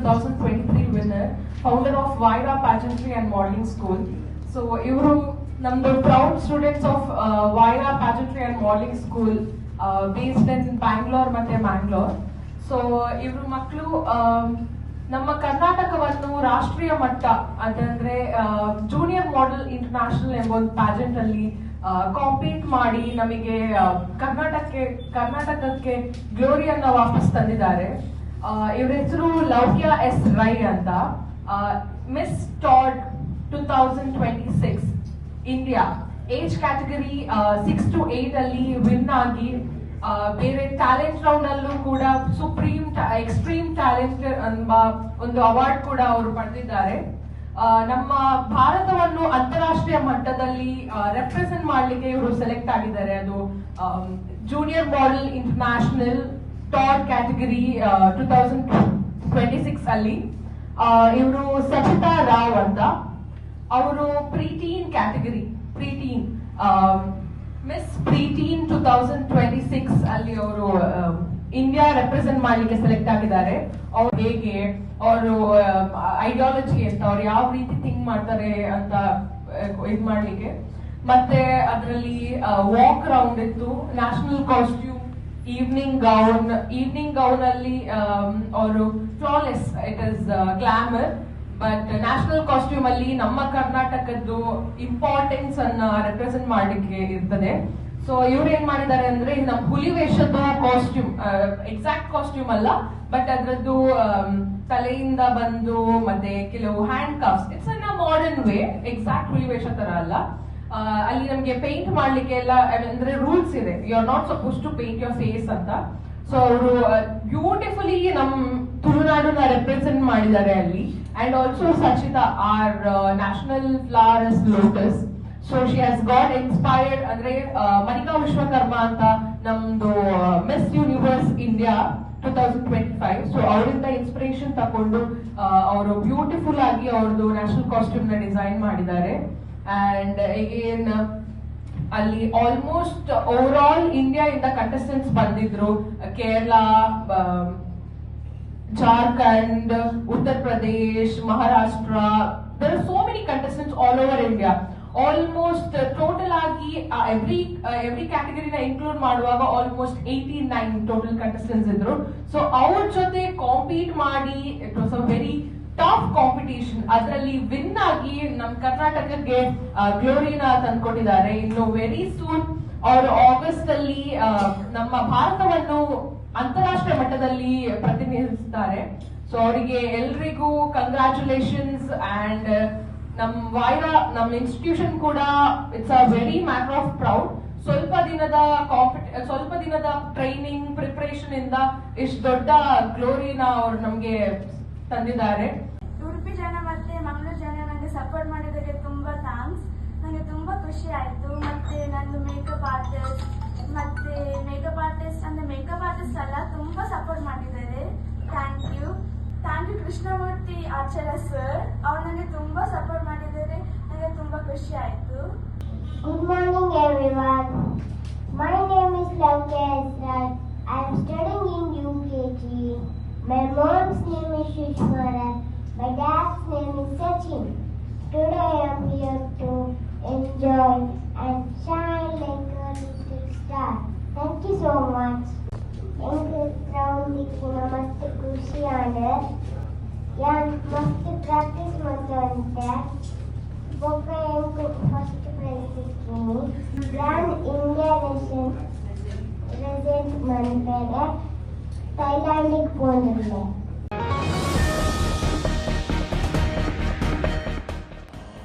2023 winner, founder of Vaira Pageantry and Modeling School. So, ಇವರು ನಮ್ದು proud students of Vaira Pageantry and Modeling School based in Bangalore ಮತ್ತೆ Mangalore. So ಇವರು ಮಕ್ಕಳು ನಮ್ಮ ಕರ್ನಾಟಕವನ್ನು ರಾಷ್ಟ್ರೀಯ ಮಟ್ಟ ಅದಂದ್ರೆ ಜೂನಿಯರ್ ಮಾಡೆಲ್ ಇಂಟರ್ನ್ಯಾಷನಲ್ ಎಂಬ ಒಂದು ಪ್ಯಾಜೆಂಟ್ ಅಲ್ಲಿ ಕಾಂಪೀಟ್ ಮಾಡಿ ನಮಗೆ ಕರ್ನಾಟಕಕ್ಕೆ ಗ್ಲೋರಿಯನ್ನ ವಾಪಸ್ ತಂದಿದ್ದಾರೆ. ಇವ್ರ ಹೆಸರು ಲೌಕ್ಯ ಎಸ್ ರೈ ಅಂತ. Miss Todd 2026 India age category 6 to 8 ಅಲ್ಲಿ ವಿನ್ ಆಗಿ ಬೇರೆ ಟ್ಯಾಲೆಂಟ್ ರೌಂಡ್ ಅಲ್ಲೂ ಕೂಡ ಎಕ್ಸ್ಟ್ರೀಮ್ ಟ್ಯಾಲೆಂಟ್ ಎಂಬ ಒಂದು ಅವಾರ್ಡ್ ಕೂಡ ಅವರು ಪಡೆದಿದ್ದಾರೆ. ನಮ್ಮ ಭಾರತವನ್ನು ಅಂತಾರಾಷ್ಟ್ರೀಯ ಮಟ್ಟದಲ್ಲಿ ರೆಪ್ರೆಸೆಂಟ್ ಮಾಡ್ಲಿಕ್ಕೆ ಇವರು ಸೆಲೆಕ್ಟ್ ಆಗಿದ್ದಾರೆ. ಅದು junior model international Todd category 2026 ಅಲ್ಲಿ. ಇವರು ಸಚಿತಾ ರಾವ್ ಅಂತ. ಅವರು ಪ್ರೀಟೀನ್ ಕ್ಯಾಟಗರಿ ಮಿಸ್ ಪ್ರೀಟೀನ್ 2026 ಅಲ್ಲಿ ಅವರು ಇಂಡಿಯಾ ರೆಪ್ರೆಸೆಂಟ್ ಮಾಡ್ಲಿಕ್ಕೆ ಸೆಲೆಕ್ಟ್ ಆಗಿದ್ದಾರೆ. ಅವ್ರು ಹೇಗೆ ಅವರು ಐಡಿಯಾಲಜಿ ಅಂತ ಅವ್ರು ಯಾವ ರೀತಿ ಥಿಂಕ್ ಮಾಡ್ತಾರೆ ಅಂತ ಇದ್ ಮಾಡ್ಲಿಕ್ಕೆ. ಮತ್ತೆ ಅದರಲ್ಲಿ ವಾಕ್ ರೌಂಡ್ ಇತ್ತು, ನ್ಯಾಷನಲ್ ಕಾಸ್ಟ್ಯೂಮ್, ಈವ್ನಿಂಗ್ ಗೌನ್ ಅಲ್ಲಿ ಅವರು flawless, it is glamour. But national costume ಅಲ್ಲಿ ನಮ್ಮ ಕರ್ನಾಟಕದ್ದು ಇಂಪಾರ್ಟೆನ್ಸ್ ಅನ್ನ ರೆಪ್ರೆಸೆಂಟ್ ಮಾಡ್ಲಿಕ್ಕೆ ಇರ್ತದೆ. ಸೊ ಇವ್ರು ಏನ್ ಮಾಡಿದ್ದಾರೆ ಅಂದ್ರೆ ನಮ್ಮ ಹುಲಿ ವೇಷದ ಕಾಸ್ಟ್ಯೂಮ್, ಎಕ್ಸಾಕ್ಟ್ ಕಾಸ್ಟ್ಯೂಮ್ ಅಲ್ಲ, ಬಟ್ ಅದ್ರದ್ದು ತಲೆಯಿಂದ ಬಂದು ಮತ್ತೆ ಕೆಲವು hand cuffs, it's in a modern way, exact ಹುಲಿ ವೇಷ ತರ ಅಲ್ಲ. ಅಲ್ಲಿ ನಮ್ಗೆ ಪೇಂಟ್ ಮಾಡ್ಲಿಕ್ಕೆ ಎಲ್ಲ ಅಂದ್ರೆ ರೂಲ್ಸ್ ಇದೆ, you are not suppose to paint your face ಅಂತ. ಸೊ ಅವರು ಬ್ಯೂಟಿಫುಲಿ ನಮ್ ತುಳುನಾಡನ್ನ ರೆಪ್ರೆಸೆಂಟ್ ಮಾಡಿದ್ದಾರೆ ಅಲ್ಲಿ. And also Sachita, our national flower is lotus. So she has got inspired andre Manika Vishwakarma anta namdu Miss Universe India 2025. So ಅವರಿಂದ inspiration ತಗೊಂಡು ಅವರು beautiful ಆಗಿ ಅವ್ರದ್ದು ನ್ಯಾಷನಲ್ ಕಾಸ್ಟ್ಯೂಮ್ ನ ಡಿಸೈನ್ ಮಾಡಿದ್ದಾರೆ. ಅಂಡ್ ಅಗೇನ್ ಅಲ್ಲಿ ಆಲ್ಮೋಸ್ಟ್ ಓವರ್ ಆಲ್ ಇಂಡಿಯಾ ಇಂದ contestants ಬಂದಿದ್ರು. Kerala, Jharkhand, Uttar Pradesh, Maharashtra. There are so many contestants all over India. Almost total agi every category na include maduvaga almost 89 total contestants idru. So our jothe compete ಮಾಡಿ it was a very tough competition. ಅದರಲ್ಲಿ win ಆಗಿ ನಮ್ಮ ಕರ್ನಾಟಕಕ್ಕೆ ಗ್ಲೋರಿನ ತಂದ್ಕೊಟ್ಟಿದ್ದಾರೆ. ಇನ್ನು very soon ಅವರು August ಅಲ್ಲಿ ನಮ್ಮ ಭಾರತವನ್ನು ಅಂತಾರಾಷ್ಟ್ರೀಯ ಮಟ್ಟದಲ್ಲಿ ಪ್ರತಿನಿಧಿಸುತ್ತಾರೆ. ಸೊ ಅವರಿಗೆ ಎಲ್ರಿಗೂ ಕಂಗ್ರಾಚುಲೇಷನ್ಸ್. ಅಂಡ್ ನಮ್ಮ ಇನ್ಸ್ಟಿಟ್ಯೂಷನ್ ಕೂಡ it's a very matter of proud. ಸ್ವಲ್ಪ ದಿನದ ಟ್ರೈನಿಂಗ್ ಪ್ರಿಪರೇಷನ್ ಇಂದ ಇಷ್ಟು ದೊಡ್ಡ ಗ್ಲೋರಿನ ಅವ್ರು ನಮ್ಗೆ ತಂದಿದ್ದಾರೆ. ಉಡುಪಿ ಜನ ಮತ್ತೆ ಮಂಗಳೂರು ಜನ ನನಗೆ ಸಪೋರ್ಟ್ ಮಾಡಿದ್ದಕ್ಕೆ ತುಂಬಾ ಥ್ಯಾಂಕ್ಸ್. ನನಗೆ ತುಂಬಾ ಖುಷಿ ಆಯ್ತು. ಮತ್ತೆ ನಂದು ಮೇಕಪ್ ಆರ್ಟಿಸ್ಟ್ ಅಂದ್ರೆ ಮೇಕಪ್ ಆರ್ಟಿಸ್ಟ್ ಅಲ್ಲ, ತುಂಬಾ ಸಪೋರ್ಟ್ ಮಾಡಿದ್ದಾರೆ. Thank you Krishnamurthy Acharya sir, ಅವ್ರು ನನಗೆ ತುಂಬಾ ಸಪೋರ್ಟ್ ಮಾಡಿದ್ದಾರೆ. ನನಗೆ ತುಂಬಾ ಖುಷಿ ಆಯ್ತು. Good morning everyone. My name is Laukya Esrat. I am studying in UKG. My mom's name is Shishmara. My dad's name is Sachin. Today I am here to enjoy and shine like a little star. Thank you so much. Enku round mast khushi ande. Yan mast practice ಮಾಡ್ತಾ boka enku first prize ಇಕ್ಕೀನಿ. Grand India represent ಮಾಡ್ತಾರೆ. ಥೈಲ್ಯಾಂಡಿಗೆ ಹೋಗಿದ್ದೆ.